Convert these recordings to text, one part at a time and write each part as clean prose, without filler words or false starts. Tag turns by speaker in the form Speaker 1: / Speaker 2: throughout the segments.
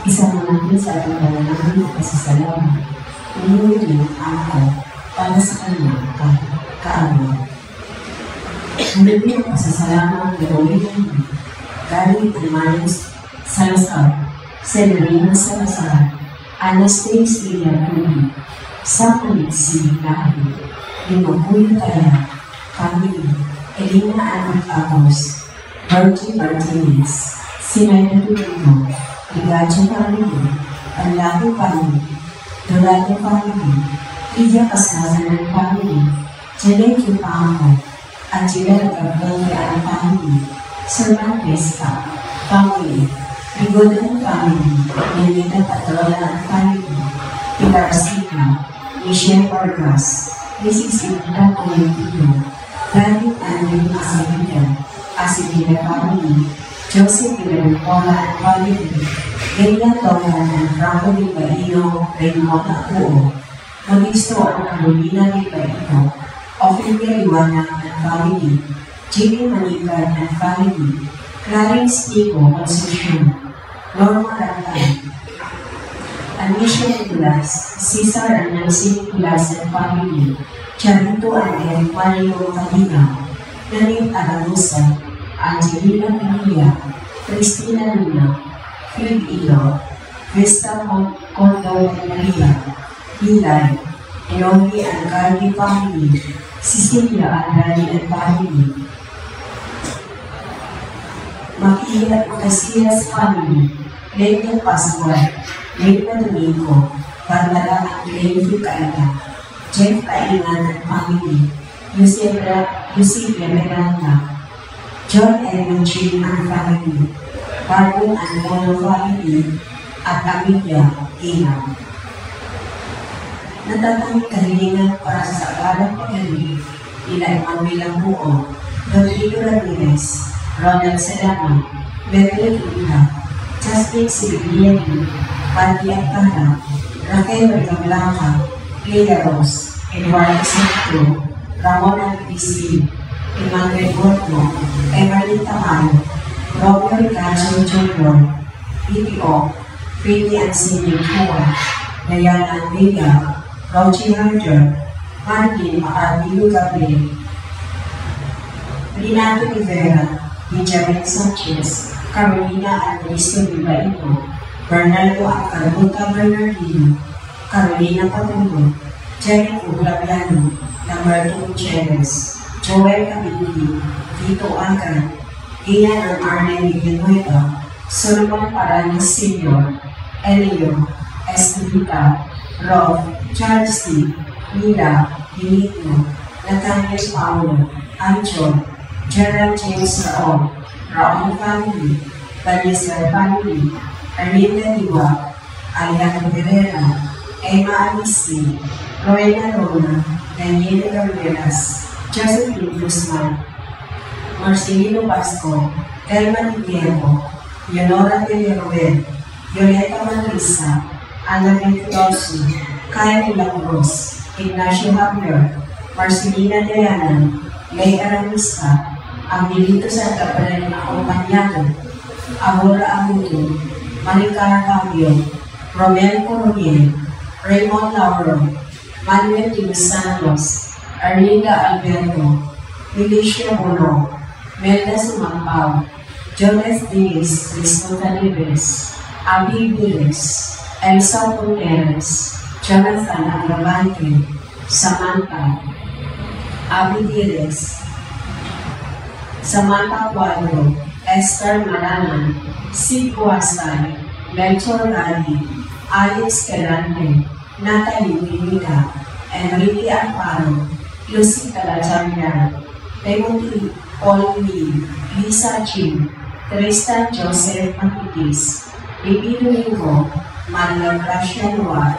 Speaker 1: Isama natin sa ating panalangin at pasasalamat. Hinihingi ako para sa kanya kaano. Hinihingi ang pasasalamat na gawin namin. Galing kay Marius Salazar, Severina Salazar, Anastasia Tubi, sa Polisi Lahi, Limabuya Kaya, Family, Elina Anak Agos, Bertie Martinez, Sinayna Tulingo, Ligacho Family, Anlaki Family, Dorado Family, Lydia Casazanan Family, Janet Yupango, Angela Gabriel Family, Cervantes Family, Rigodan Family, Nenita Patrola Family, Pilar Sika, Michelle Vargas, Mrs. Ida Tolentino, David Andrew Asibida Family, Joseph Villanueva Family, Delia Tongan and Franco Libaino, Raymond Acuo, Monisto and Carolina Libaino, Ophelia Iwana and Family, Jimmy Manigan and Family, Clarence Nico Concepcion, Norma Rantan, Anisha Nicolas, Cesar and Nancy Nicolas and Family, Charito and Mario Cadena, Nanit Aralusa, Angelina Pinilla, Cristina Luna, Phil Ilo, Vista Condo and Maria, Hilay, Enomi and Cardi Family, Cecilia Andrade and Family, Makia Casillas Family, Lena Pascual, Lena Domingo, Barbara and Lena Caina, Jeff Kainan and Family, Eusebia Miranda, John and Jean and Family, Barbo and Mono Family, at Amelia Ina. Natatanging kahilingan para sa agalang pag-alib nila Emanuel Buo, Rodrigo Ramirez, Ronald Sedano, Beverly Ina, Jasmine Sibiliani, Patti Antana, Raquel Bergablanca, Leila Rose, Eduardo Santo, Ramon Alpisi, Emmanuel Gordo, Emerald Tamayo, Robert Gajo Jr., BPO, Freddie and Cindy Kua, Diana Vega, Roger Hunter, Martin Maarvilo Gabriel, Renato Rivera, Benjamin Sanchez, Carolina Andristo Vivaino, Bernardo Acarbuta Bernardino, Carolina Patulo, Jerry Uglabiano, Lamberto Gutierrez, Joel Cabiti, Vito Agar, Ian and Arne Villanueva, Solomon Paranis Sr., Elio, Estevita, Rob, Charles T., Mila, Benito, Nathaniel Paulo, Ancho, Gerald James Raul Family, Baliser Family, Arlinda Diwa, Aliana Herrera, Emma Anisti, Rowena Rona, Daniela Garbelas, Josephine Guzman, Marcelino Pasco, Telma Tiempo, Leonora Tellerobel, Violeta Manrisa, Ana Ventolsi, Kaya Milagros, Ignacio Javier, Marcelina Diana, Ley Aramista, Angelito Santa Perena Acompañado, Aurora Amuto, Maricara Fabio, Romel Coronel, Raymond Lauro, Manuel T. Santos, Arlinda Alberto, Milicia Bono, Melda Sumampao, Jones Diaz, Cristo Talibes, Abby Viles, Elsa Gutierrez, Jonathan Agravante, Samantha, Abby Viles, Samantha Cuadro, Esther Malaman, Sid Guasay, Melchor Radi, Alex Ferrante, Natalie Pinita, Enrique Alfaro, Lucy Calachamia, Timothy Paul Lee, Lisa Chin, Tristan Joseph Makitis, Bibi Domingo, Manuel Gracia Noir,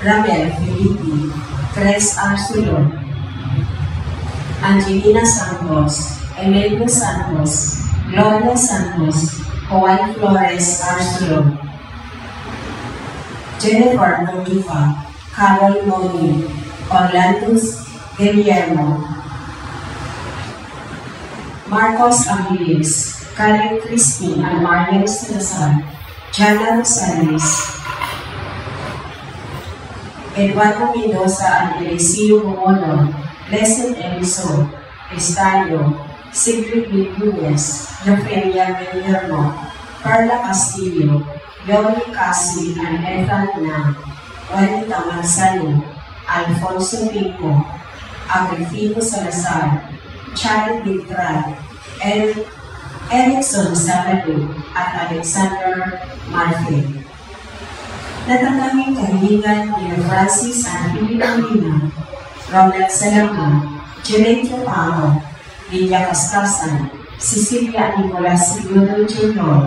Speaker 1: Ramel Felipe, Tres Arsulon, Angelina Santos, Emilio Santos, Gloria Santos, Juan Flores Arsulon, Jennifer Mondifa, Carol Moni, Orlando Guillermo, Marcos Amilis, Karen Christine and Marian Salazar, Jana Rosales, Eduardo Mendoza and Eliseo Momono, Blessed Eliso, Estadio, Sigrid Nunez, Eufemia Guillermo, Carla Castillo, Yoli Casi and Ethan Na, Juanita Manzano, Alfonso Pico, Agrifino Salazar, Charlie Vitral, Erickson Sabado, at Alexander Marfe. Natatanging kahilingan ni Francis and Pilipina, Ronald Salama, Jeanette Pao, Lilia Castasan, Cecilia Nicolas Siguro Jr.,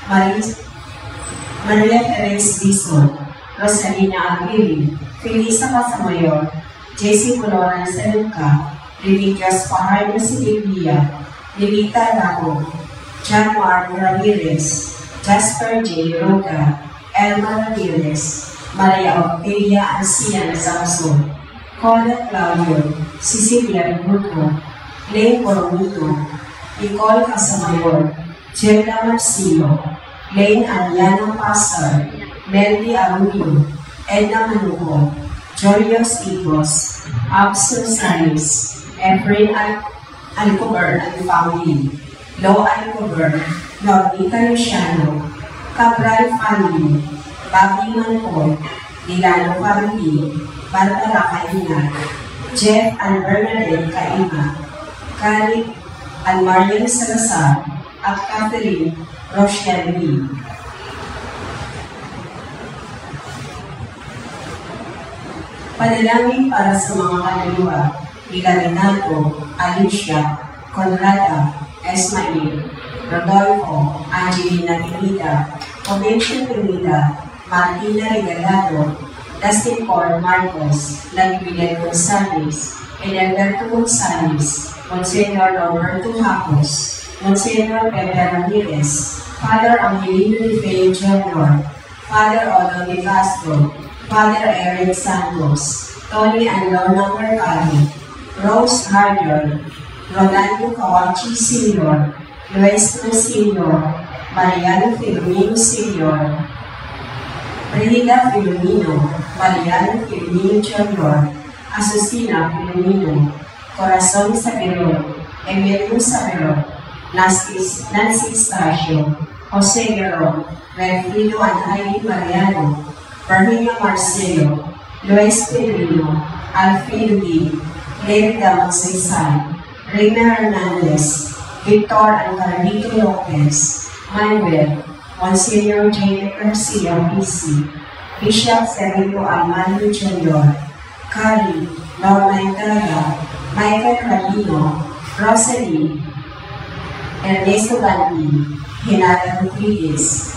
Speaker 1: Maria Perez Dizon, Rosalina Aguirre, Felisa Casamayor, J.C. Coloran Seluca, Religious Fajardo Silvia, Lilita Lago, John Mark Ramirez, Jasper J. Roca, Elma Ramirez, Maria Octavia Anciana Samson, Cola Claudio, Cecilia Ributo, Lane Coromito, Nicole Casamayor, Jelda Marcillo, Lane Ariana Pastor, Melody Arunio, Edna Manuco, Julius Igos, Absul Sanis, Efrain Alcobar and family, Lo Alcobar, Nordica Luciano, Cabral family, Bobby Manpon, Dilano family, Barbara Kainat, Jeff and Bernadette Kaima, Khalid and Marian Salazar, at Catherine Rochelle Lee. Panalangin para sa mga kaluluwa ni Renato, Alicia, Conrada, Esmail, Rodolfo, Angelina Pinida, Convention Pinida, Martina Regalado, Dustin Cor Marcos, Nagbilan Gonzales, Alberto Gonzales, Monsignor Roberto Hapos, Monsignor Pepe Ramirez, Father Angelino de Feo Jr., Father Odo de Castro, Father Eric Santos, Tony and Lorna Mercado, Rose Harder, Rolando Kawachi Sr., Nuestro Sr., Mariano Filomeno Sr., Brida Filomeno, Mariano Filomeno Jr., Asustina Filomeno, Corazon Sabero, Emilio Sabero, Nancy Stasio, Jose Guerrero, Wilfrido and Heidi Mariano, Virginia Marcelo, Luis Pedrino, Alfredo Lee, Lerida Magsaysay, Reina Hernandez, Victor and Carlito Lopez, Manuel, Monsignor Jaime Garcia PC, Bishop Sergio Armando Jr., Cari, Norma Entraga, Michael Rabino, Rosalie, Ernesto Gandhi, Genaro Rodriguez,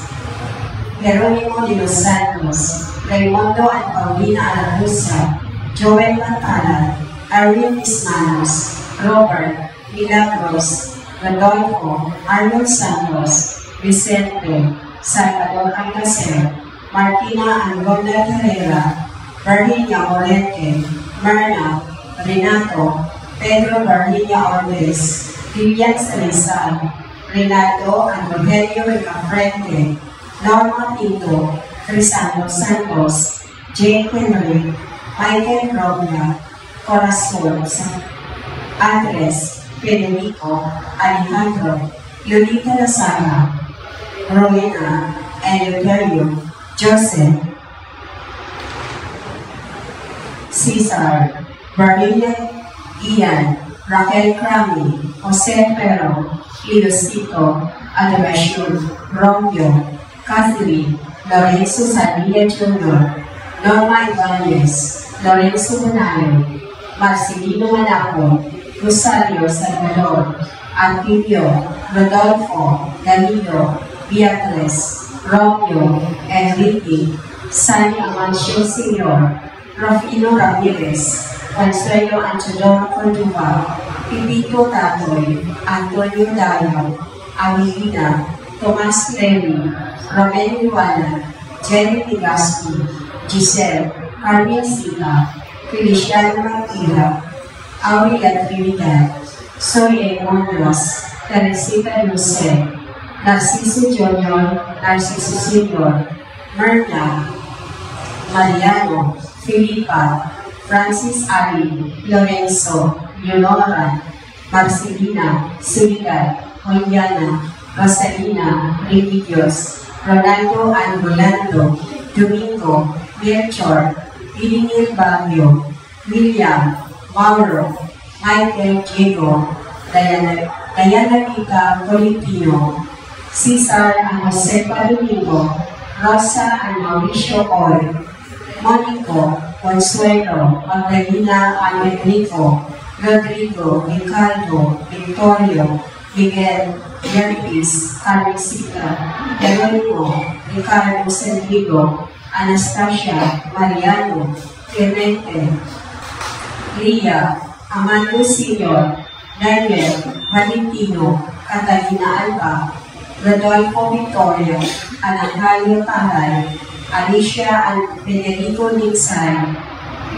Speaker 1: Jerónimo de los Santos, Raimundo and Paulina Alarusa, Joel Mantala, Arvin Ismanos, Robert, Milagros, Rodolfo, Arnold Santos, Vicente, Salvador Alcacer, Martina Angonda Herrera, Virginia Morente, Myrna, Renato, Pedro Virginia Ortiz, Vivian Salazar, Renato and Rogelio Ricafrente, Norma Pinto, Crisano Santos, Jane Henry, Michael Robla, Corazon, Andres, Federico, Alejandro, Lolita Lazara, Rowena, Eleuterio, Joseph, Cesar, Barbilla, Ian, Raquel Crami, Jose Pero, Lidosito, Adabashur, Romeo, Catherine, Lorenzo Sadilla Jr., Norma Ibanez, Lorenzo Bonalo, Marcelino Manaco, Rosario Salvador, Antilio, Rodolfo, Danilo, Beatriz, Romeo, Enrique, Sani Amancio Sr., Rufino Ramirez, Consuelo Antonio Cordova, Pipito Tatoy, Antonio Dayo, Awilina, Tomas Levi, Romel Iwana, Jenny Tigaspi, Giselle, Carmen Sila, Feliciano Martira, Aurelia Trinidad, Soy Monros, Teresita Luce, Narciso Jr., Narciso Sr., Merla, Mariano, Filipa, Francis Ali, Lorenzo, Leonora, Marcelina, Soledad, Juliana, Rosalina, Remedios, Ronaldo and Rolando, Domingo, Melchor, Ilinil Baguio, William, Mauro, Michael Diego, Diana Rita Tolentino, Cesar and Josefa Domingo, Rosa and Mauricio Oy, Monico, Consuelo, Magdalena and Enrico, Rodrigo, Ricardo, Victorio, Miguel, Yerpis, Carmesita, Jeronimo, Ricardo Sandiego, Anastasia, Mariano, Clemente, Lia, Amando Sr., Daniel, Valentino, Catalina Alba, Rodolfo Victorio, Anahalio Taray, Alicia and Federico Ninsay,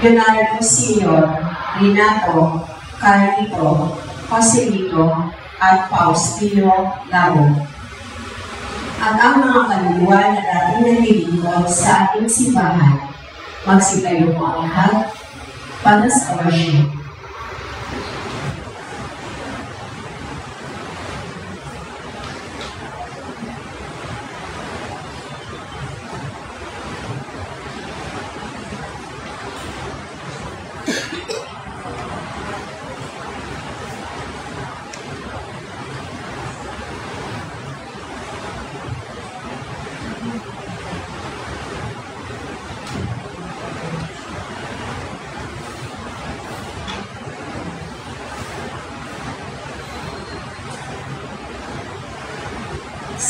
Speaker 1: Leonardo Sr., Renato, Carlito, Joselito, at Faustino Labo. At ang mga kaluluwa na dating naglilingkod sa ating simbahan, magsitayo po ang lahat para sa worship.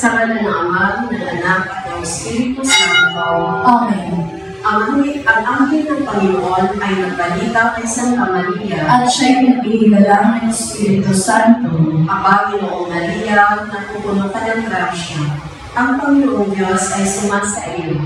Speaker 1: Sa ngala ng Ama, ng Anak, at ng Espiritu Santo.
Speaker 2: Amen.
Speaker 1: Ang anghel ng Panginoon ay nagbalita kay Santa Maria
Speaker 2: At siya'y nagpinigalang ng Espiritu Santo.
Speaker 1: Aba, Ginoong Maria, napupuno ka ng grasya. Ang Panginoong Diyos ay sumasa iyo.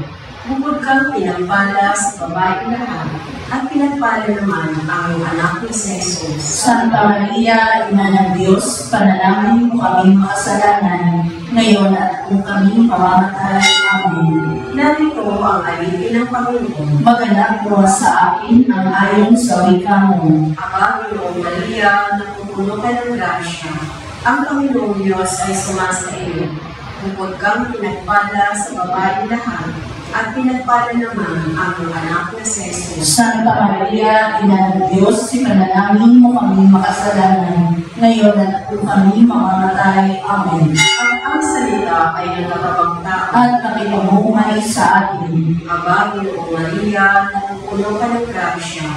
Speaker 1: Bukod kang pinagpala sa babae lahat, at pinagpala naman ang iyong anak ni Jesus.
Speaker 2: Santa Maria, Ina ng Diyos, panalangin mo kaming makasalanan, ngayon at kung kami mamamatay. Amen.
Speaker 1: Narito ang alipin ng Panginoon.
Speaker 2: Maganap mo sa akin ang ayon sa wika mo.
Speaker 1: Aba, Ginoong Maria, napupuno ka ng grasya. Ang Panginoong Diyos ay sumasa iyo. Bukod kang pinagpala sa babae lahat, at pinagpala naman ang iyong anak na si Jesus.
Speaker 2: Santa Maria, Ina ng Diyos, panalangin mo kami makasalanan, ngayon at kung kami mamamatay. Amen.
Speaker 1: At ang salita ay nagkakabang tao.
Speaker 2: At nakipamumay sa atin.
Speaker 1: Aba, Ginoong Maria, napupuno ka ng grasya.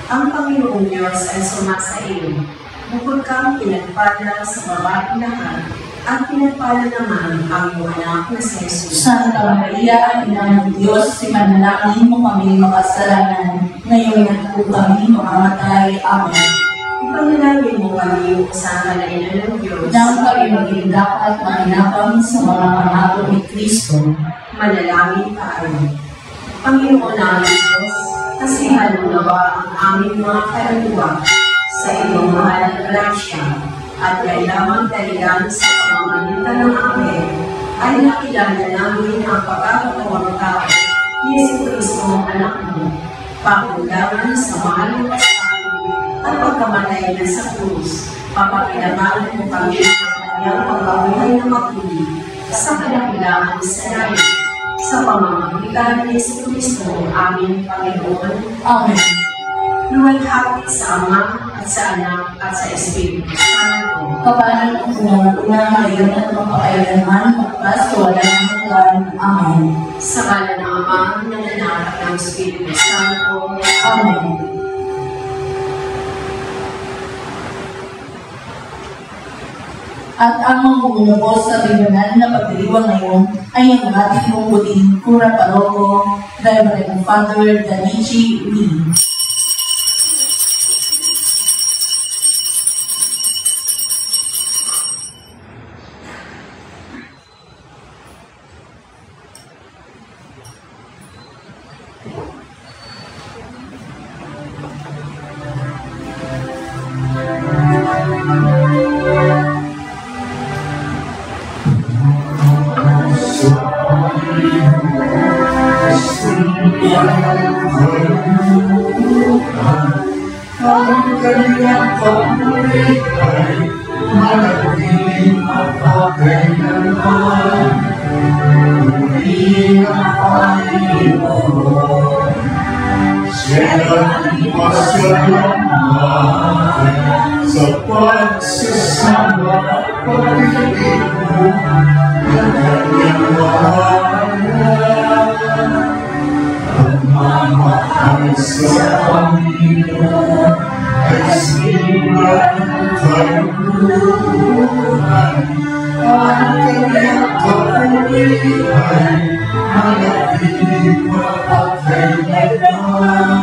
Speaker 1: Ang Panginoong Diyos ay sumasa iyo. Bukod kang pinagpala sa babae lahat, at pinagpala naman ang iyong anak na si Jesus.
Speaker 2: Santa Maria, Ina ng Diyos, panalangin mo kami makasalanan, ngayon at kung kami mamamatay. Amen.
Speaker 1: Ipanalangin mo kami sa kalainan ng Diyos.
Speaker 2: Nang kami maging dapat makinapang sa mga pangako ni Kristo.
Speaker 1: Manalangin tayo. Panginoon namin Diyos, kasihan mo nawa ang aming mga kaluluwa sa iyong mahal na grasya, at kailangan dalilan sa pamamagitan ng Amen, ay nakilala namin ang pagkakatawang tao ni Jesucristo ang anak mo, pakundangan sa mahal na kasama at pagkamatay niya sa krus. Papakilaman mo kami ng kanyang pagkabuhay na mabuti sa kadakilaan sa langit, sa pamamagitan ni Jesucristo, aming Panginoon.
Speaker 2: Amen.
Speaker 1: Luwalhati sa Ama at sa Anak at sa Espiritu Santo.
Speaker 2: Kapanan ang unang-una, ngayon at magpakailanman, magpas, wala ng hanggan. Amen.
Speaker 1: Sa ngalan ng Ama, ng Anak at ng Espiritu Santo.
Speaker 2: Amen. At ang mamumuno sa tribunal na pagdiriwang ngayon ay ang ating mungkuling Cura Paroko, Reverend Father Danichi Lee.
Speaker 3: ang kanyang pamumuhay, manatiling mapagkailanman. Muli ang Panginoon, siya'y pasalamat sa pagsasama pag-ibig mo ng kanyang mahalan. Pagmamahal sa Panginoon ay simulan tayo buhay. Ang kanyang pag-ibig manatiling mapagkailanman.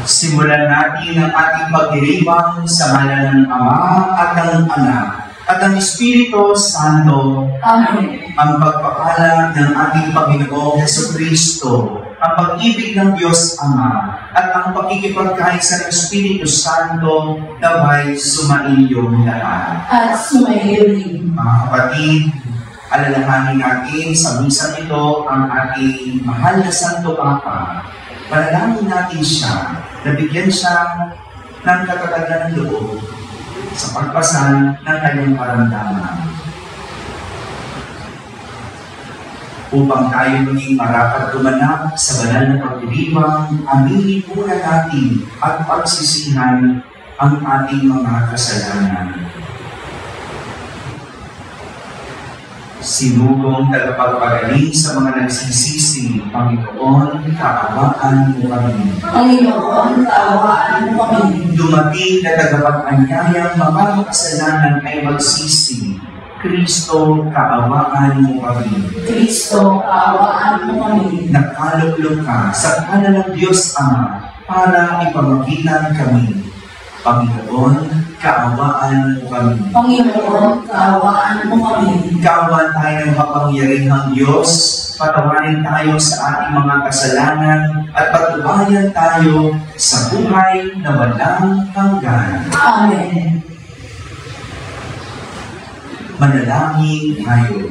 Speaker 4: Simulan natin ang ating pagdiriwang sa ngalan ng Ama at ng Anak at ng Espiritu Santo.
Speaker 2: Amen.
Speaker 4: Ang pagpapala ng ating Panginoong Jesucristo, ang pag-ibig ng Diyos Ama, at ang pakikipagkaisa ng Espiritu Santo naway sumainyong lahat.
Speaker 2: At sumayo rin.
Speaker 4: Mga kapatid, alalahanin natin sa misang ito ang ating mahal na Santo Papa. Panalangin natin siya, nabigyan siya ng katatagan ng loob sa pagpasan ng kanyang karamdaman. Upang tayo maging marapat gumanap sa banal na pagdiriwang, aminin muna natin at pagsisihan ang ating mga kasalanan. Sinugong tagapagpagaling sa mga nagsisisi, Panginoon, kaawaan mo kami.
Speaker 2: Panginoon, kaawaan mo kami.
Speaker 4: Dumating na tagapag-anyayang mga kasalanan ay magsisi, Kristo, kaawaan mo kami.
Speaker 2: Kristo, kaawaan mo kami.
Speaker 4: Nakaluklok ka sa kanan ng Diyos Ama para ipamagitan kami. Panginoon, kaawaan mo kami.
Speaker 2: Panginoon, kaawaan mo kami.
Speaker 4: Kaawaan tayo ng kapangyarihang Diyos, patawarin tayo sa ating mga kasalanan at patubayan tayo sa buhay na walang hanggan.
Speaker 2: Amen.
Speaker 4: Manalangin tayo.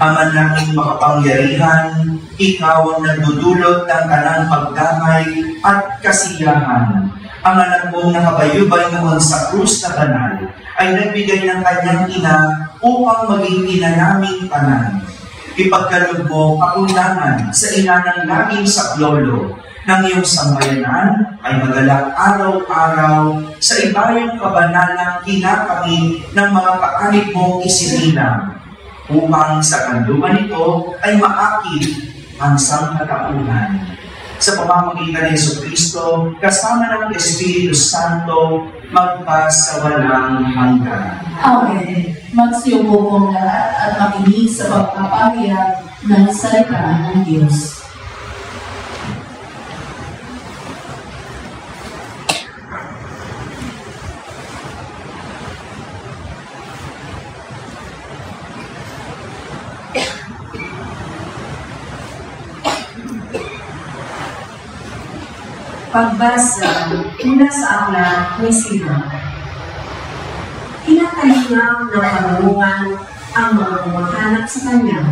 Speaker 4: Ama naming makapangyarihan, ikaw ang nagdudulot ng kanang pagdamay at kasiyahan. Ang anak mong nakabayubay noon sa krus na banal ay nagbigay ng kanyang ina upang maging ina naming tanan. Ipagkaloob mo kaundangan sa ina ng naming saklolo ng iyong sambayanan ay magalak araw-araw sa ibayong kabanalang kinakamit ng mga kaanib mong isinilang, upang sa kanlungan nito ay maakit ang sangkatauhan. Sa pamamagitan ni Jesucristo, kasama ng Espiritu Santo, magpasawalang hanggan.
Speaker 2: Amen. Magsiyubo kong lahat at makinig sa pagpapahayag ng salita ng Diyos.
Speaker 1: Pagbasa mula sa aklat ni Sira. Kinakalingang ng karunungan ang mga humahanap sa kanya.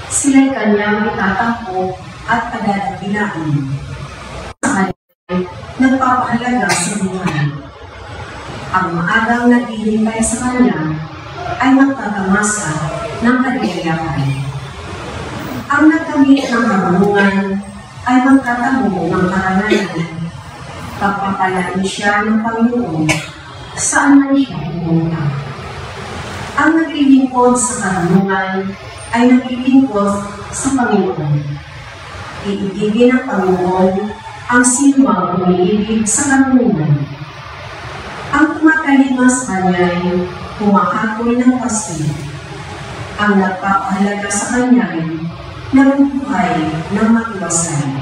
Speaker 1: Sila'y kanyang itatakbo at pagdadakilaan. Sa kanya, nagpapahalaga sa buhay. Ang maagang naghihintay sa kanya ay magtatamasa ng kaligayahan. Ang nagkamit ng karunungan ay magtataho ng karangalan. Pagpapalaan siya ng Panginoon saan man siya pumunta. Ang naglilingkod sa karunungan ay naglilingkod sa Panginoon. Iibigin ng Panginoon ang sinumang umiibig sa karunungan. Ang tumatalinga sa kanya ay humaakoy ng pasti. Ang nagpapahalaga sa kanya ay nabubuhay ng matiwasay.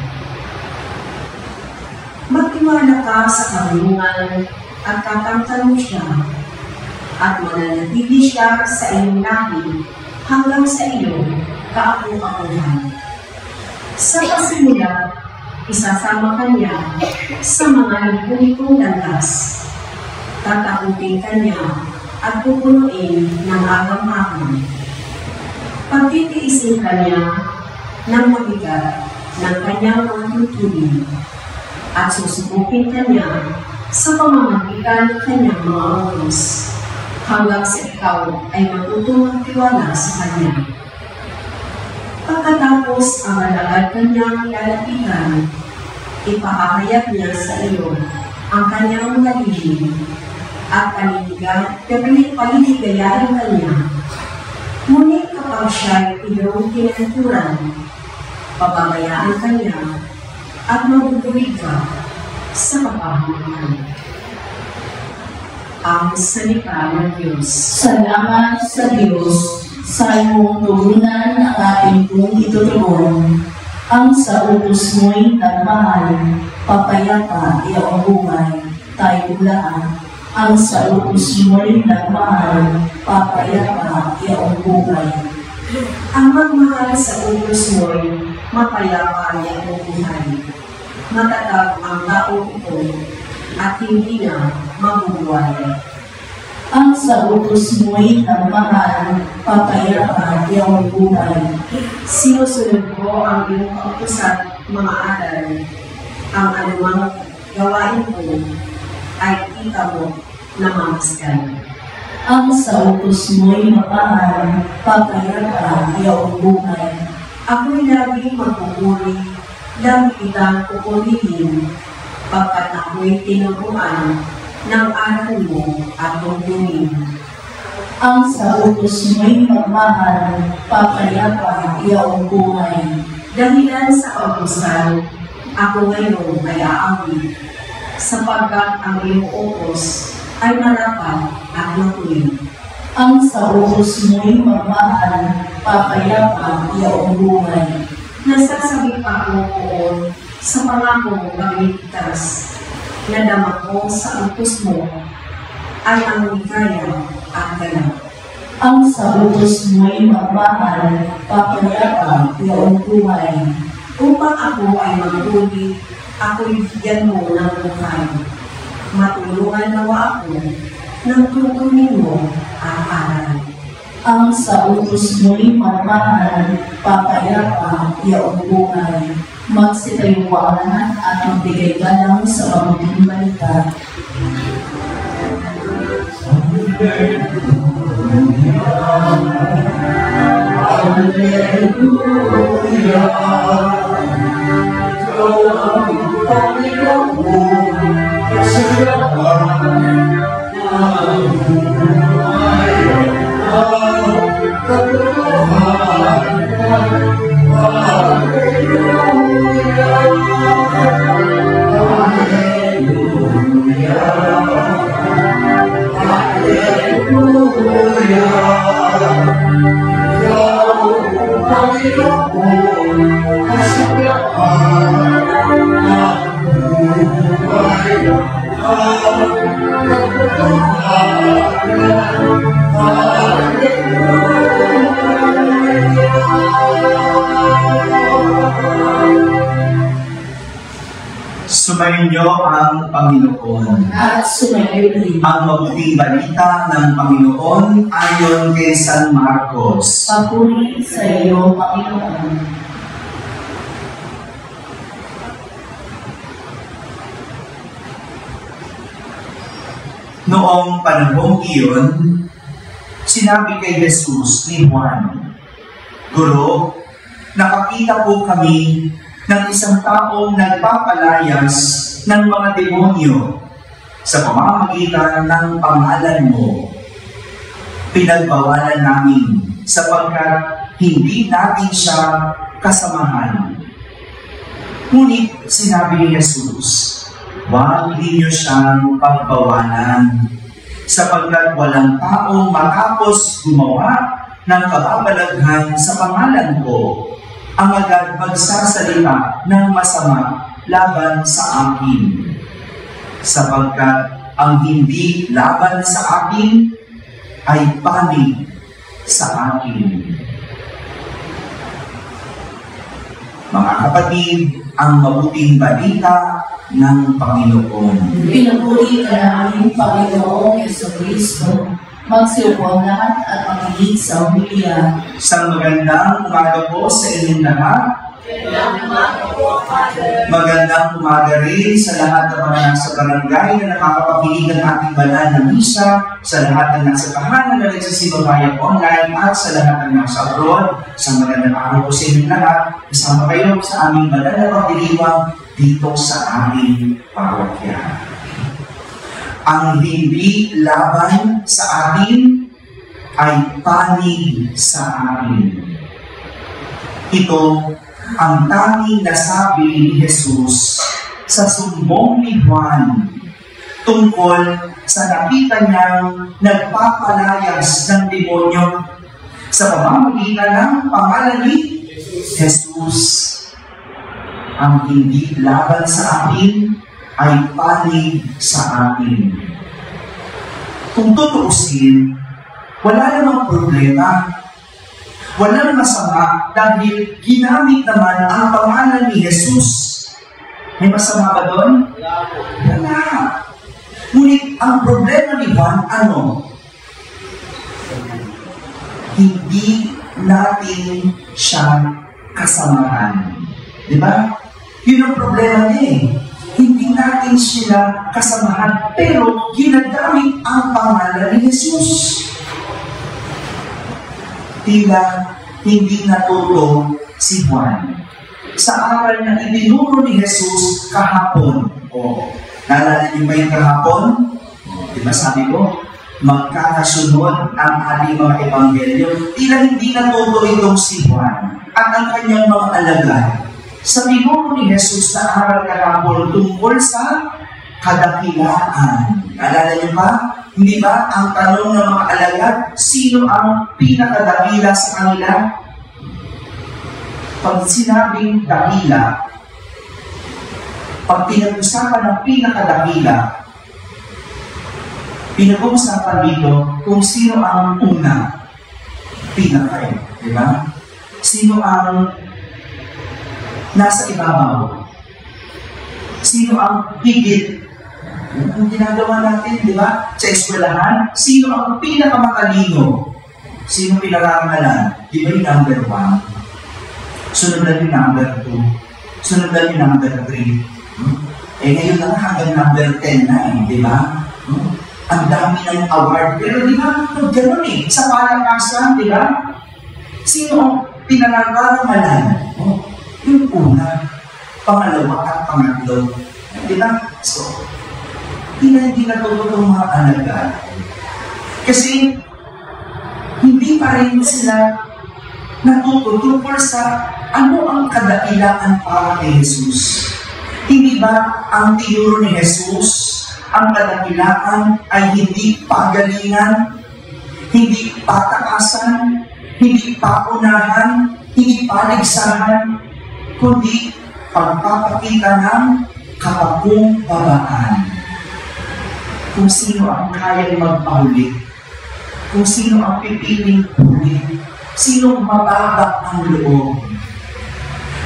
Speaker 1: Magtiwala ka sa karunungan at kakamtan mo siya, at mananatili siya sa iyong lahi hanggang sa iyong kaapu-apuhan. Sa pasimula, isasama kanya sa mga lipu-lipong landas. Tatakutin kanya at pupunuin ng agam-agam. Pagtitiisin kanya ng mabigat ng kanyang mga tutulin at susubukin kanya sa pamamagitan ng kanyang mga oras hanggang sa ikaw ay matutong magtiwala sa kanya. Pagkatapos ang alagad kanyang lalapitan, ipahahayag niya sa iyo ang kanyang mga lihim at paliligayahin kanya. Ngunit kapag siya'y iyong tinaturan, pababayaan kanya at mabubulig ka sa kapahamakan. Ang salita ng Diyos.
Speaker 2: Salamat sa Diyos sa iyong tugunan ang ating pong itutugon. Ang sa utos mo'y nagmahal, papayapa iyong buhay, tayo bulaan. Ang sa utos mo'y nagmahal, papayapa iyong buhay.
Speaker 1: Ang magmahal sa utos mo'y mapayapa iyong buhay. Matatag ang taong ito at hindi na mabubuhay.
Speaker 2: Ang sa utos mo'y nagmahal, papayapa iyong buhay.
Speaker 1: Sinusunod ko ang iyong kautusan, mga aral. Ang anumang gawain ko ay kita mo na mamasdan.
Speaker 2: Ang sa utos mo'y mapahal, papayapa iyong buhay.
Speaker 1: Ako'y laging magpupuri, lagi kitang pupurihin, pagkat ako'y tinuruan ng aral mo at tungkulin.
Speaker 2: Ang sa utos mo'y magmahal, papayapa iyong buhay.
Speaker 1: Dahilan sa kautusan, ako ngayon ay aawit, sapagkat ang iyong utos ay marapat at matuwid.
Speaker 2: Ang sa utos mo'y magmahal, papayapa iyong buhay.
Speaker 1: Nasasabi pa ako poon sa pangakong magligtas, na dama ko sa utos mo ay ang ligaya at ganap.
Speaker 2: Ang sa utos mo'y magmahal, papayapa iyong buhay.
Speaker 1: Upang ako ay maghuli, ako'y bigyan mo ng buhay. Matulungan nawa ako ng tutunin mo ang aral.
Speaker 2: Ang sa utos mo'y magmahal, papayapa iyong buhay. Magsitayuan at magbigay galang sa mabuting balita.
Speaker 4: Sumainyo ang Panginoon.
Speaker 2: At sumayin
Speaker 4: Ang mabuting balita ng Panginoon ayon kay San Marcos.
Speaker 2: papuri sa iyo, Panginoon.
Speaker 4: Noong panahong iyon, sinabi kay Jesus ni Juan, Guro, nakakita po kami ng isang taong nagpapalayas ng mga demonyo sa pamamagitan ng pangalan mo. Pinagbawalan namin sapagkat hindi natin siya kasamahan. Ngunit sinabi ni Jesus, huwag ninyo siyang pagbawalan sapagkat walang taong matapos gumawa ng kababalaghan sa pangalan ko ang agad magsasalita ng masama laban sa akin. Sapagkat ang hindi laban sa akin ay panig sa akin. Mga kapatid, ang mabuting balita ng Panginoon.
Speaker 2: Pinupuri ka namin, Panginoong Jesucristo. Magsiupo ang lahat at makinig sa homilya.
Speaker 4: Isang magandang umaga po sa inyong lahat. Magandang umaga rin sa lahat ng mga nasa barangay na nakakapakinig ng ating banal na misa, sa lahat ng nasa tahanan na nagsisibabayan online, at sa lahat ng nasa abroad. Isang magandang araw po sa inyong lahat. Kasama kayo sa aming banal na pagdiriwang dito sa aming parokya. Ang hindi laban sa atin ay panig sa atin. Ito ang tanging nasabi ni Jesus sa sumbong ni Juan tungkol sa nakita niyang nagpapalayas ng demonyo sa pamamagitan ng pangalan ni Jesus. Ang hindi laban sa atin ay panig sa atin. Kung tutuusin, wala namang problema. Walang masama dahil ginamit naman ang pangalan ni Jesus. May masama ba doon? Wala. Ngunit ang problema ni Juan, ano? Hindi natin siya kasamahan. Di ba? Yun ang problema niya eh. Hindi natin sila kasamahan, pero ginagamit ang pangalan ni Jesus. Tila hindi natuto si Juan sa aral na itinuro ni Jesus kahapon. Naalala niyo ba yung kahapon? Diba sabi ko, magkakasunod ang ating mga ebanghelyo. Tila hindi natuto itong si Juan at ang kanyang mga alagad sa tinuro ni Jesus na aral kahapon tungkol sa kadakilaan. Naalala niyo ba? Hindi ba ang tanong ng mga alagad, sino ang pinakadakila sa kanila? Pag sinabing dakila, pag pinag-usapan ng pinakadakila, pinag-uusapan dito kung sino ang una, pinaka, di ba? Sino ang nasa ibabaw? Sino ang higit? Ang ginagawa natin, di ba? Sa eskwelahan, sino ang pinakamatalino? Sino pinakarangalan? Di ba yung number 1? Sunod na yung number 2. Sunod na yung number 3. Ngayon lang hanggang number 10 na di ba? Ang dami ng award. Pero di ba, gano'n sa palakasan, di ba? Sino ang pinakarangalan? Yung una, pangalawa at pangatlo. Di ba? So, hindi natutulong mga alagad. Kasi, hindi pa rin sila natutulong sa ano ang kadailaan para kay Jesus. Hindi ba ang tinuro ni Jesus, ang kadakilaan ay hindi pagalingan, hindi patakasan, hindi paunahan, hindi paligsahan, kundi pagpapakita ng kapakumbabaan. Kung sino ang kayang magpahuli, kung sino ang pipiling huli, sino mababa ang loob.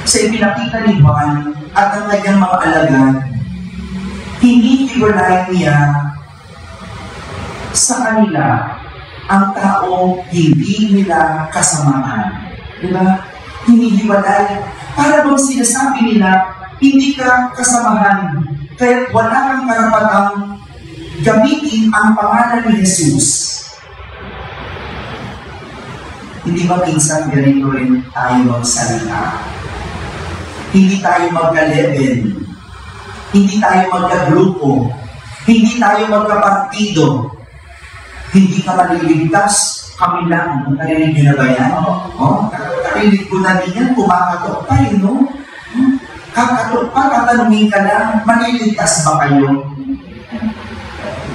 Speaker 4: Sa ipinakita ni Juan at ang kanyang mga alagad, hinihiwalay niya sa kanila ang taong hindi nila kasamahan. Diba? Hinihiwalay. Para bang sinasabi nila, hindi ka kasamahan, kaya wala kang karapatang gamitin ang pangalan ni Jesus. Hindi ba minsan ganito rin tayo magsalita? Hindi tayo magka-level, hindi tayo magka-grupo, hindi tayo magka-partido, hindi ka maliligtas, kami lang. Narinig nyo na ba yan? Narinig ko na din yan, kumakatok pa yun, no? Kakatok pa, tatanungin ka lang, maliligtas ba kayo?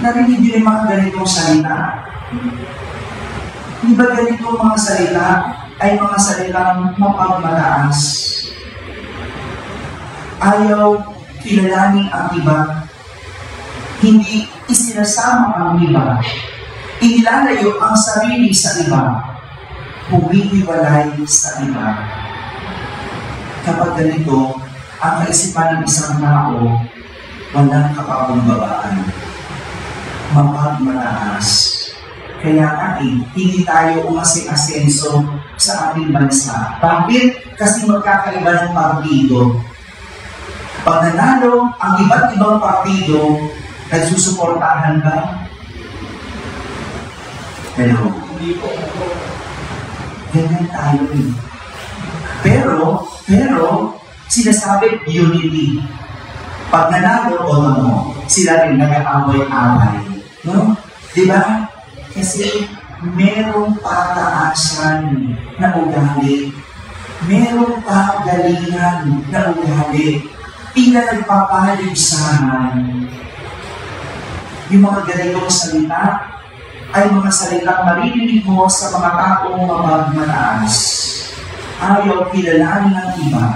Speaker 4: Narinig nyo yung mga ganitong salita. Di ba ganitong mga salita ay mga salitang mapagmataas? Ayaw kilalanin ang iba. Hindi isinasama ang iba. Inilalayo ang sarili sa iba. Humihiwalay sa iba. Kapag ganito, ang kaisipan ng isang tao, walang kapakumbabaan. Mapagmataas. Kaya nga hindi tayo umasi-asenso sa ating bansa. Bakit? Kasi magkakaiba ng partido. Pag nanalo ang iba't ibang partido, nagsusuportahan ka? Hello? Ganyan tayo eh. Pero, sinasabi unity. Pag nanalo o mo, sila rin nag-aaway-away. No? Diba? Kasi merong pataasan na ugali. Merong pagalingan na ugali. Tina nagpapaligsahan. Yung mga ganitong salita ay mga salitang maririnig mo sa mga taong mapagmataas. Ayaw kilalanin ng iba.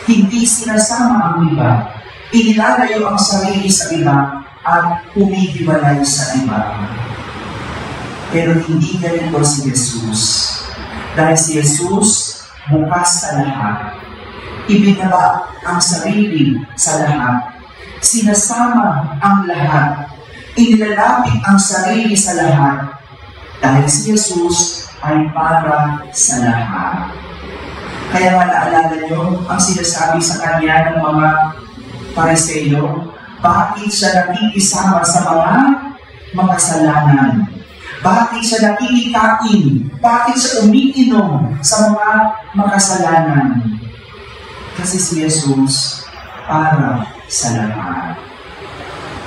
Speaker 4: Hindi sinasama ang iba. Inilalayo ang sarili sa iba at humihiwalay sa iba. Pero hindi ganito si Jesus. Dahil si Jesus bukas sa lahat. Ibinaba ang sarili sa lahat. Sinasama ang lahat. Inilalapit ang sarili sa lahat. Dahil si Jesus ay para sa lahat. Kaya naalala niyo ang sinasabi sa kanya ng mga Pariseo, bakit siya nakikisama sa mga makasalanan? Bakit siya nakikikain? Bakit siya umiinom sa mga makasalanan? Kasi si Jesus para sa lahat.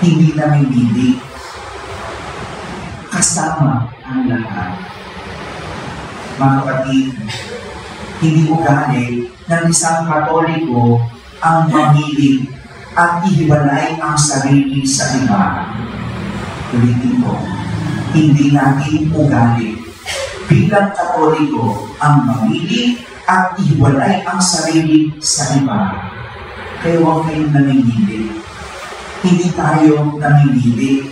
Speaker 4: Hindi namimili. Kasama ang lahat. Mga kapatid, hindi ugali ng isang Katoliko ang mamili at ihiwalay ang sarili sa iba. Ulitin ko, hindi natin ugali bilang Katoliko ang mamili at ihiwalay ang sarili sa iba. Kaya huwag kayong namimili. Hindi tayo namimili.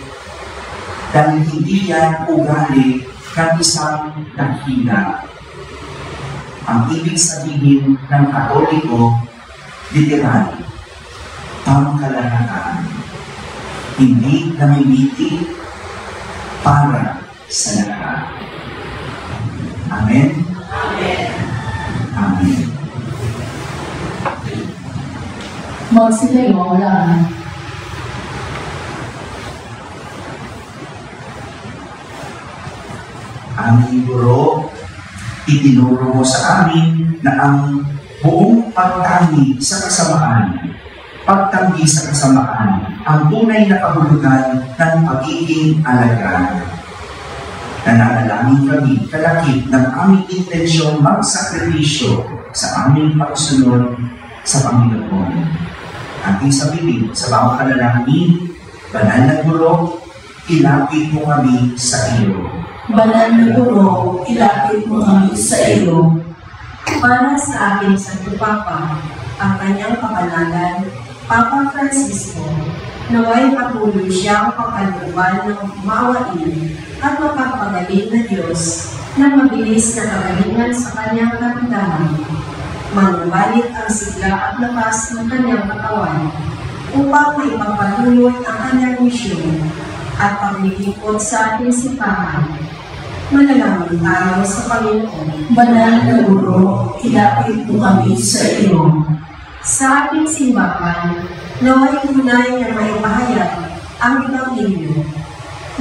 Speaker 4: Dahil hindi yan ugali ng isang dakila. Ang ibig sabihin ng Katoliko, literal, pangkalahatan. Hindi namimili para sa lahat. Amen?
Speaker 1: Amen.
Speaker 4: Amen.
Speaker 2: Magsilayo ang lahat.
Speaker 4: Aming guro, itinuro mo sa amin na ang buong pagtanggi sa kasamaan, pagtanggi sa kasamaan, ang tunay na kahulugan ng pagiging alagad. Nananalangin kami kalakip ng aming intensyon magsakripisyo sa aming pagsunod sa Panginoon. Ating sabihin sa bawat panalangin, banal na guro, ilapit mo kami sa iyo.
Speaker 2: Banal na guro, ilapit mo kami sa iyo.
Speaker 1: Para sa aking Santo Papa, ang kanyang kapanalan, Papa Francisco, naway patuloy siyang pakalooban ng maawain at mapagpagaling na Diyos na mabilis na kagalingan sa kanyang karamdaman. Manumbalik ang sigla at lakas ng kanyang katawan upang maipagpatuloy ang kanyang misyon at paglilingkod sa ating sipahan. Manalangin tayo sa Panginoon.
Speaker 2: Banal na guro, ilapit mo kami sa iyo.
Speaker 1: Sa ating simbahan, naway tunay na may pahayag ang Ebanghelyo.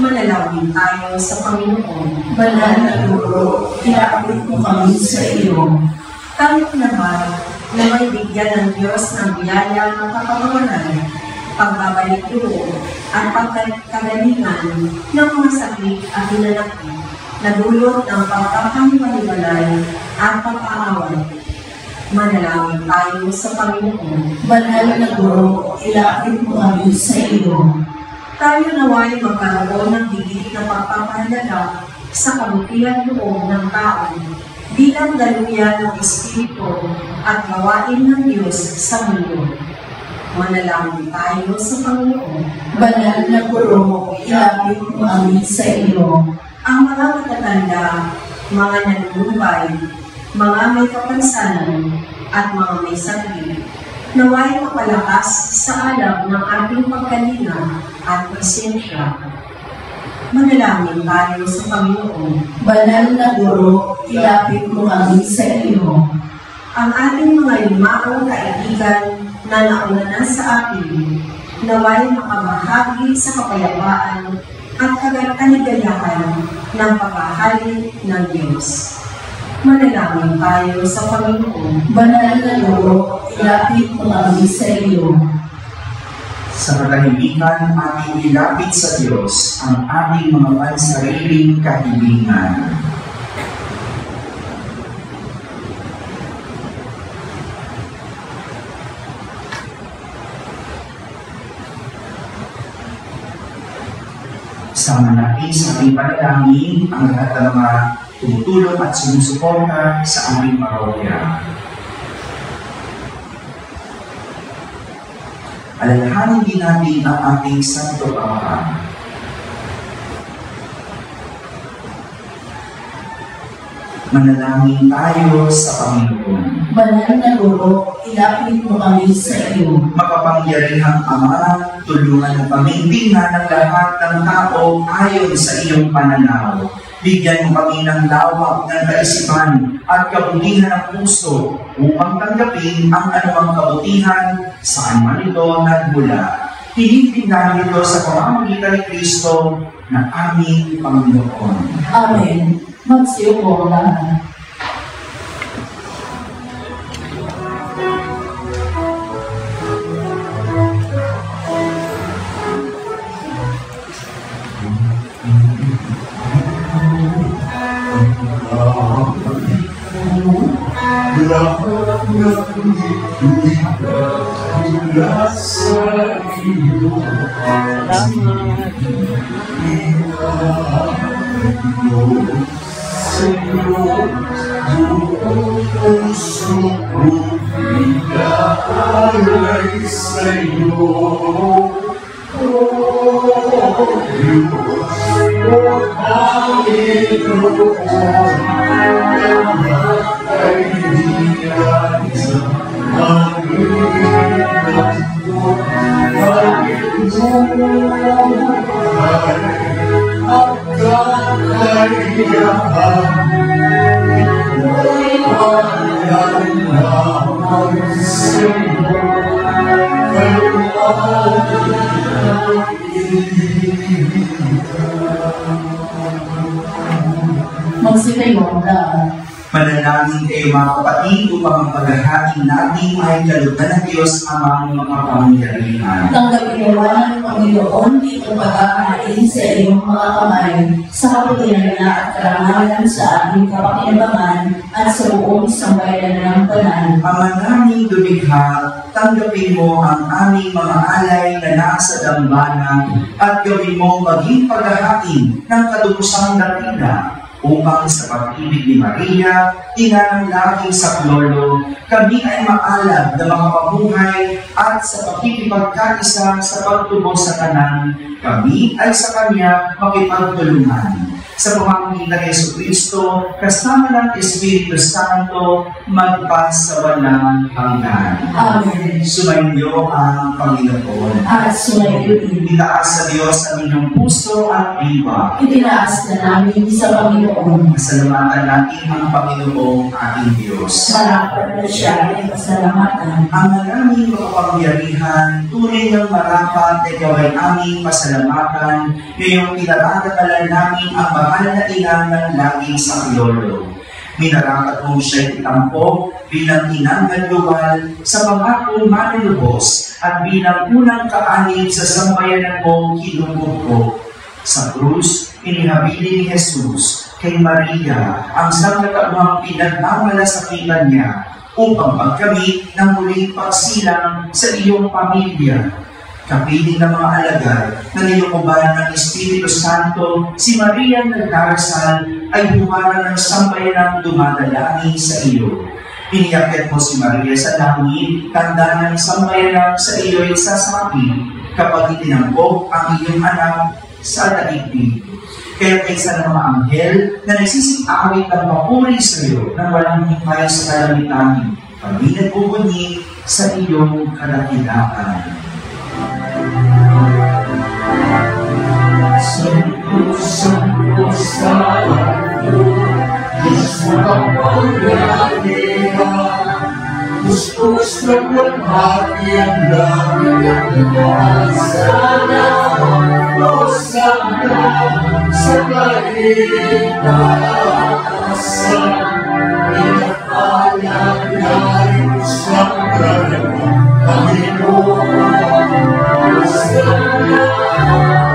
Speaker 1: Manalangin tayo sa Panginoon.
Speaker 2: Banal na guro, ilapit mo kami sa iyo.
Speaker 1: Tayo naman na may bigyan ng Diyos ng biyaya ng kapamawalan, pagbabalik loob at pagkagalingan ng mga sakit at hinanakit na dulot ng pagkakaniwaliwalay at pag-aaway. Manalangin tayo sa Panginoon.
Speaker 2: Banal na guro, ilapit mo kami sa iyo.
Speaker 1: Tayo naway magkaroon ng higit na pagpapahalaga sa kabutihan loob ng tao bilang daluyan ng Espiritu at gawain ng Diyos sa mundo. Manalangin tayo sa Panginoon.
Speaker 2: Banal na guro, ilapit mo kami sa iyo.
Speaker 1: Ang mga matatanda, mga nanunumbay, mga may kapansanan, at mga may sakit, naway mapalakas sa alam ng ating pagkalinga at presensya. Manalangin tayo sa Panginoon.
Speaker 2: Banal na Guro, ilapit mo kami sa iyo.
Speaker 1: Ang ating mga yumaong kaibigan na nauna na sa atin, naway makabahagi sa kapayapaan at kaligayahan ng paghahari ng Diyos. Manalangin tayo sa Panginoon.
Speaker 2: Banal na Guro, ilapit mo kami sa iyo.
Speaker 4: Sa katahimikan, ating ilapit sa Diyos ang ating mga pansariling kahilingan. Sama natin sa ating panalangin ang lahat ng mga tumutulong at sumusuporta sa aming parokya. Alalahanin din natin ang ating Santo Ama. Manalangin tayo sa Panginoon.
Speaker 2: Banal na Guro, ilapit mo kami sa iyo.
Speaker 4: Makapangyarihang Ama, tulungan mo kaming tingnan ng lahat ng tao ayon sa iyong pananaw. Bigyan mo kami ng lawak ng kaisipan at kabutihan ng puso upang tanggapin ang anumang kabutihan saan man ito nagmula. Hinihiling namin ito sa pamamagitan ni Kristo na aming Panginoon.
Speaker 2: Amen. Magsiyuko ang lahat. Magsitayo ang lahat.
Speaker 4: Manalangin kayo mga kapatid upang ang paghahain natin ay kalugdan ng Diyos amang mga kapangyarihan.
Speaker 2: Tanggapin mo ng Panginoon itong pagkakain sa iyong mga kamay sa kaputihan na at karangalan sa ating kapakinabangan at sa buong sambayanan ng banal.
Speaker 4: Ama naming lumikha, tanggapin mo ang aming mga alay na nasa dambana at gawin mo maging paghahain ng katupusang dakila upang sa pag-ibig ni Maria, ina ng laging saklolo, kami ay maalab na makapabuhay at sa pakikipagkaisa sa pagtubo sa kanan, kami ay sa Kanya makipagtulungan. Sa pamamagitan ng Jesucristo, kasama ng Espiritu Santo, magpasawalang hanggan.
Speaker 2: Amen.
Speaker 4: Sumainyo ang Panginoon.
Speaker 2: At sumayo din.
Speaker 4: Itaas sa Diyos ang inyong puso at diwa.
Speaker 2: Itinaas na namin sa Panginoon.
Speaker 4: Pasalamatan natin ang Panginoong ating Diyos.
Speaker 2: Marapat na siya ay pasalamatan.
Speaker 4: Ang maraming makapangyarihan, tunay ng marapat na gawin aming pasalamatan, ngayong pinatatabalan namin ang mahal na inangan laging sa Lolo. Minarapat mong siya'y itampo bilang inangan luwal sa pangakong manilubos at bilang unang kaanib sa sambayanan mong kinugugpo. Sa krus, inihabili ni Jesus kay Maria ang sangkatauhang pinagmamalasakitan niya upang magkamit ng muling pagsilang sa iyong pamilya. Kapiling ng mga alagad na nilumuban ng Espiritu Santo, si Maria nagdarasal ay humarang ng sambayan ng dumadalangin sa iyo. Iniakit mo si Maria sa langit, tanda ng sambayan sa iyo ay sasabi kapag itinampok ang iyong anak sa daigdig. Kaya kaysa ng mga anghel na nagsisipawit ang papuri sa iyo nang walang hikay sa kalamitan, kami nagbubunyi sa iyong kadakilaan.
Speaker 3: Puspos na maghati ang langit sana, o sana, sa kaligtasan, inapalang narin sa kanan, Panginoon.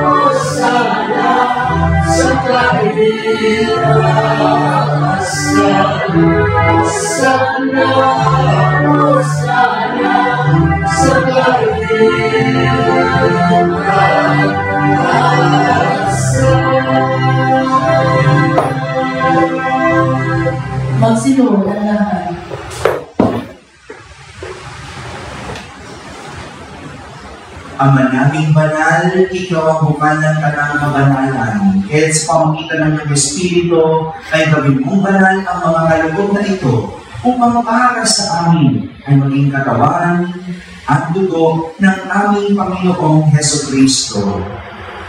Speaker 3: O sana, sa kaligtasan, sana, sa
Speaker 2: Magsinuod ang lahat.
Speaker 4: Ama naming banal, ikaw ang bukal ng kanang kabanalan. Kahit sa pamamagitan ng iyong Espiritu, ay gawin mong banal ang mga kaloob na ito, upang para sa amin ay maging katawan at dugo ng aming Panginoong Hesukristo.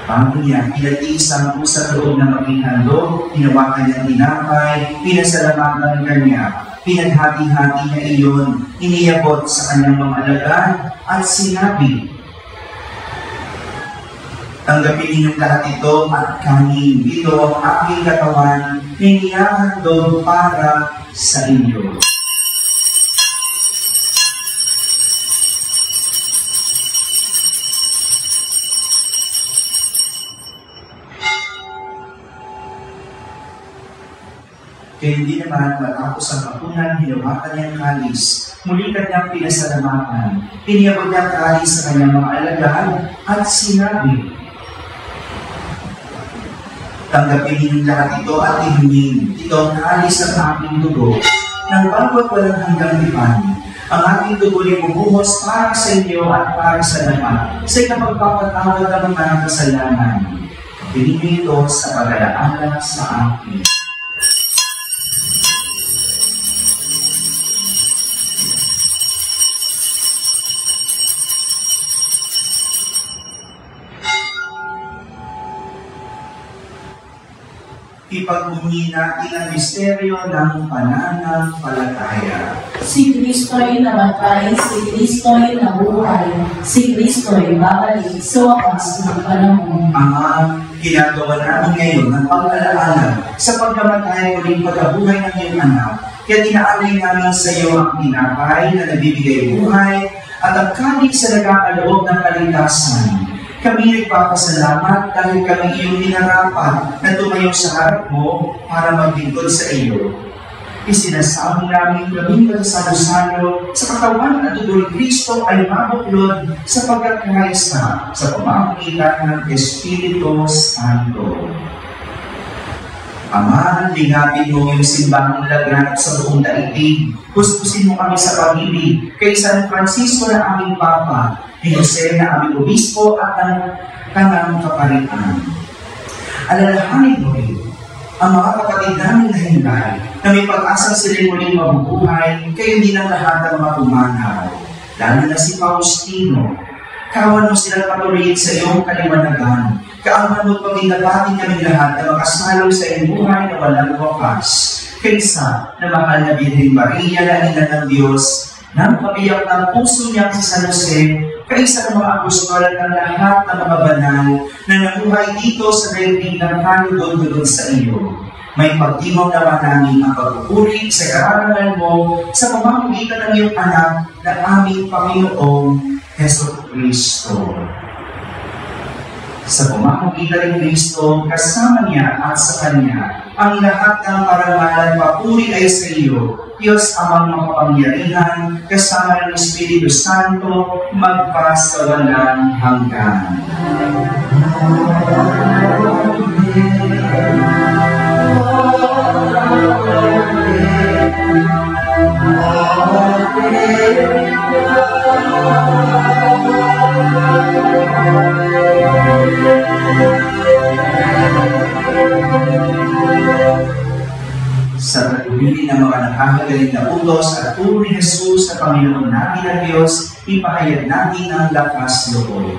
Speaker 4: Bago niya, pinatiis ang sa loob na maging handog, hinawakan niyang tinapay, pinasalamatan kanya, pinaghati-hati niya iyon, iniyabot sa kanyang mga alagad at sinabi, tanggapin ninyong lahat ito at kanin. Ito ang aking katawan, inihahandog para sa inyo. Kaya hindi naman matapos ang hapunan, hinawakan niyang kalis. Muli kanyang pinasalamatan. Iniyabot niya kalis sa kanyang mga alagad at sinabi, tanggapin ninyong lahat ito at inumin. Ito ang kalis ng aking dugo, ng bawat walang hanggang tipan. Ang aking dugo ay bubuhos para sa inyo at para sa lahat, sa ikapagpapatawad ng mga kasalanan. Pinili ito sa pag-alaala sa akin. Ipagbunyi natin ang misteryo ng pananampalataya.
Speaker 2: Si Kristo'y namatay, si Kristo'y nabuhay, si Kristo'y babalik sa wakas ng panahon.
Speaker 4: Ama, ginagawa namin ngayon ng pag-alaala sa pagkamatay uling pagkabuhay ng iyong anak. Kaya tinaalay namin sa iyo ang tinapay na nagbibigay buhay at ang kanin sa nagkakaloob ng kaligtasan. Kami nagpapasalamat dahil kami iyong minarapat na tumayo sa harap mo para maglingkod sa iyo. Isinasabi namin kami magsalo-salo sa katawan at dugo ni Kristo ay mabuklod sa pagkakaisa sa pamamagitan ng Espiritu Santo. Ama, lingapin mo yung simbahang laganap sa buong daigdig. Puspusin mo kami sa pag-ibig kay San Francisco na aming Papa, ni Jose na aming Obispo at ang kanang kaparitan. Alalahanin mo rin ang mga kapatid namin na hinday na may pag-asang sila'y muling mabubuhay kaya hindi ng lahat ng mga pumanaw. Lalo na si Faustino. Kawan mo silang patuloyin sa iyong kaliwanagan. Kaawaan mo't pagkinabatin kami lahat na makasalo sa iyong buhay na walang wakas. Kaysa na mahal na Birhen Maria na ina ng Diyos, nang pabiyak ng puso niya si San Jose, kaysa ng mga apostol at ng lahat ng mga banal na nabuhay dito sa daigdig ng kanugod-gudod sa iyo. May pagdiwang naman namin ang pagpupuri sa karangalan mo sa pamamagitan ng iyong anak na aming Panginoong Hesukristo. Sa pamamagitan ng Kristo, kasama niya at sa Kanya, ang lahat ng parangalan papuri ay sa iyo, Diyos amang makapangyarihan, kasama ng Espiritu Santo, magpasawalang hanggan. Sa pagpili ng mga nakakagaling na utos at turo ni Jesus na Panginoon natin at Diyos, ipahayag natin ang lakas loob.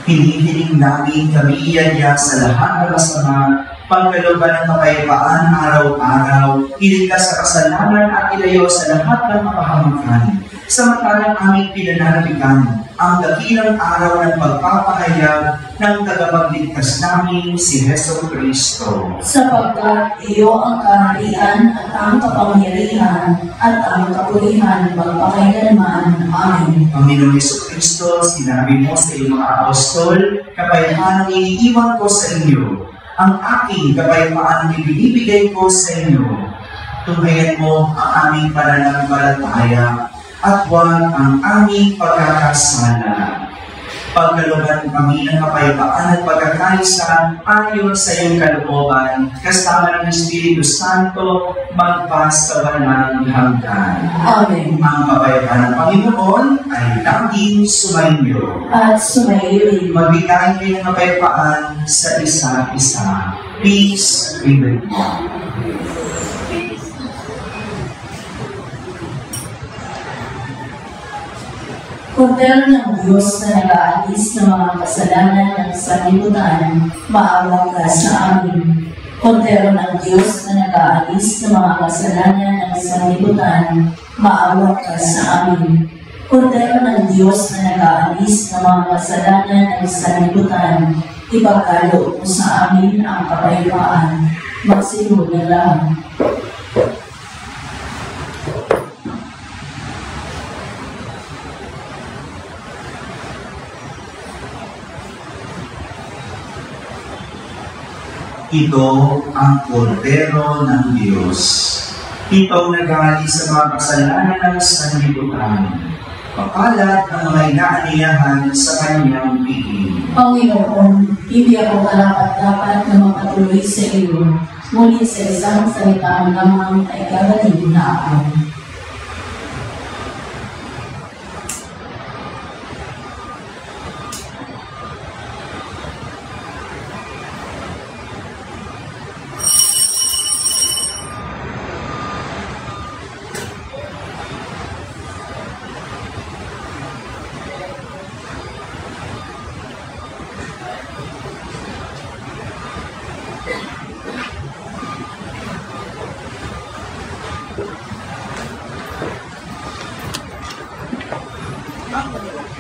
Speaker 4: Hinihiling namin kami iyaya sa lahat ng masama, pagkalooban ng kapayapaan araw-araw, iligtas sa kasalanan at ilayo sa lahat ng kapahamakan. Samantalang aming pinananabikan ang dakilang araw ng pagpapahayag ng tagapagligtas namin si Heso Kristo.
Speaker 2: Sapagkat iyo ang kaharian at ang kapangyarihan at ang kapulihan magpakailanman. Amen.
Speaker 4: Panginoong Heso Kristo, sinabi mo sa iyong mga apostol, kapayapaan ang iniiwan ko sa inyo. Ang aking kapayapaan ibinibigay ko sa inyo. Tunghayan mo ang aming pananampalataya at huwag ang aming pagkakasala. Pagkalooban kami ng kapayapaan at pagkakaisa ayon sa iyong kalooban, kasama ng Espiritu Santo, magpasawalang hanggan.
Speaker 2: Amen.
Speaker 4: Ang kapayapaan ng Panginoon ay laging sumainyo.
Speaker 2: At sumayo rin.
Speaker 4: Magbigay kayo ng kapayapaan sa isa't isa. Peace be with you.
Speaker 2: Kordero ng Diyos na nag-aalis ng mga kasalanan ng sanlibutan, maawa ka sa amin. Kordero ng Diyos na nag-aalis ng mga kasalanan ng sanlibutan, maawa ka sa amin. Kordero ng Diyos na nag-aalis ng mga kasalanan ng sanlibutan, ipagkaloob mo sa amin ang kapayapaan. Magsinuod na lang.
Speaker 4: Ito ang kordero ng Diyos. Ito ang nag-aalis sa mga kasalanan ng sanlibutan. Mapalad ang may naaniyahan sa kanyang piling.
Speaker 2: Panginoon, hindi ako karapat-dapat na magpatuloy sa iyo, ngunit sa isang salita lamang ay gagaling na ako.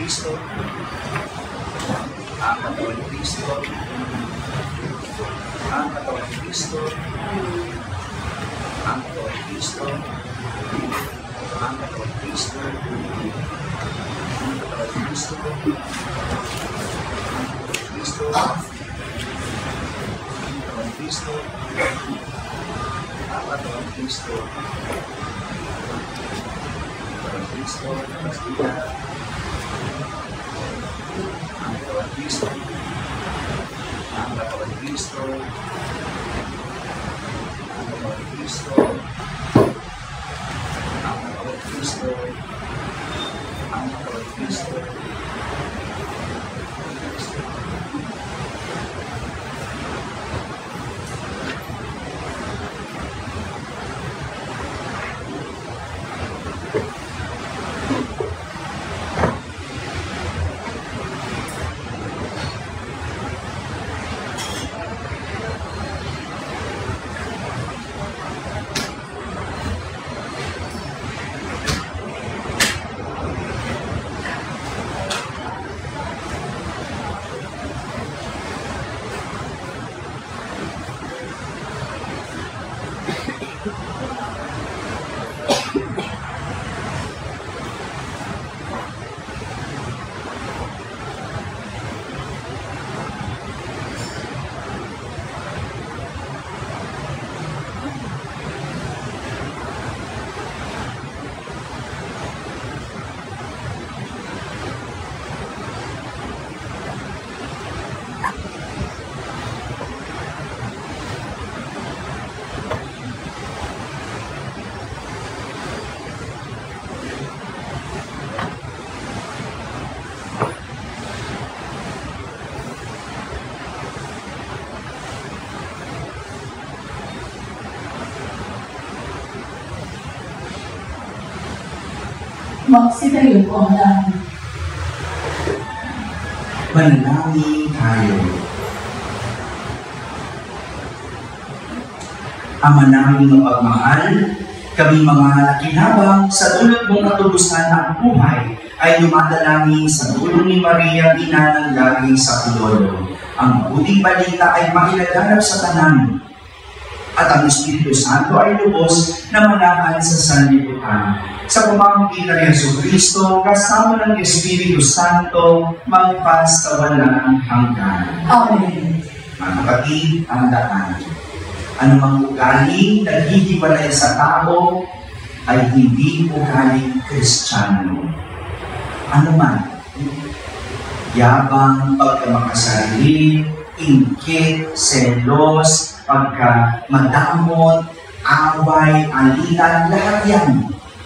Speaker 4: Kristo, ang katawan ni Kristo, ang katawan ni Kristo, ang katawan ni Kristo, ang katawan ni Kristo, ang katawan ni Kristo, Kristo, ang katawan ni Kristo, ang katawan ni Kristo, Kristo, katawan Kristo, ang katawan Kristo, ang katawan Kristo, ang katawan Kristo, ang katawan Kristo.
Speaker 2: Magsitayo po ang langit.
Speaker 4: Manalangin tayo. Ama namin mapagmahal, kami mga nakinabang sa dulot mong katubusan ng buhay ay dumadalangin sa tulong ni Maria, ina ng laging sa Pilolo. Ang mabuting balita ay mailaganap sa tanan at ang Espiritu Santo ay lubos na manahan sa sanlibutan. Sa pamamagitan ni Jesucristo, kasama ng Espiritu Santo, magpas sa walang hanggan.
Speaker 2: Amen.
Speaker 4: Mga kapatid, tandaan, anumang ugali naghihiwalay sa tao ay hindi ugali Kristiyano. Ano man, yabang, pagkamakasarili, inggit, selos, pagkamadamot, away, alitan, lahat yan.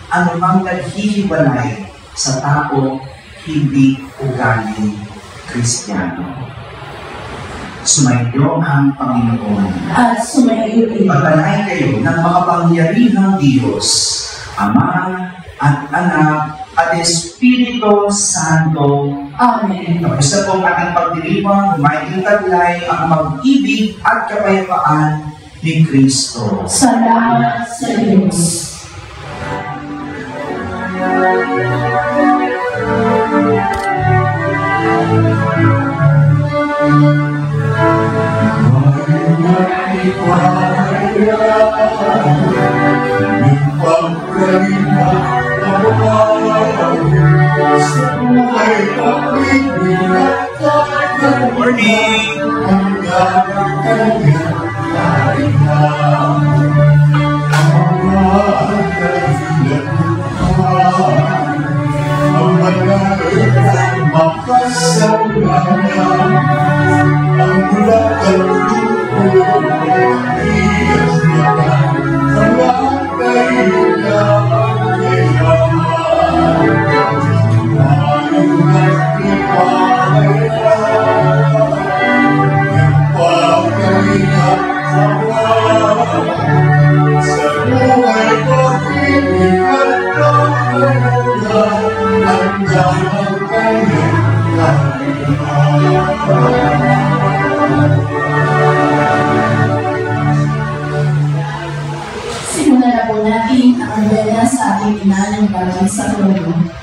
Speaker 4: Anumang naghihiwalay sa tao, hindi ugali Kristiyano. Sumainyo ang Panginoon.
Speaker 2: At sumainyo din.
Speaker 4: Pagpalain kayo ng makapangyarihang Diyos, Ama at Anak at Espiritu Santo.
Speaker 2: Amen.
Speaker 4: Tapos na po ang ating pagdiriwang, humayin taglay ang mag-ibig at kapayapaan ni Kristo.
Speaker 2: Salamat sa Diyos.
Speaker 4: Good morning!
Speaker 2: Simulan na po natin ang andala sa ating ina ng bagay sa trono.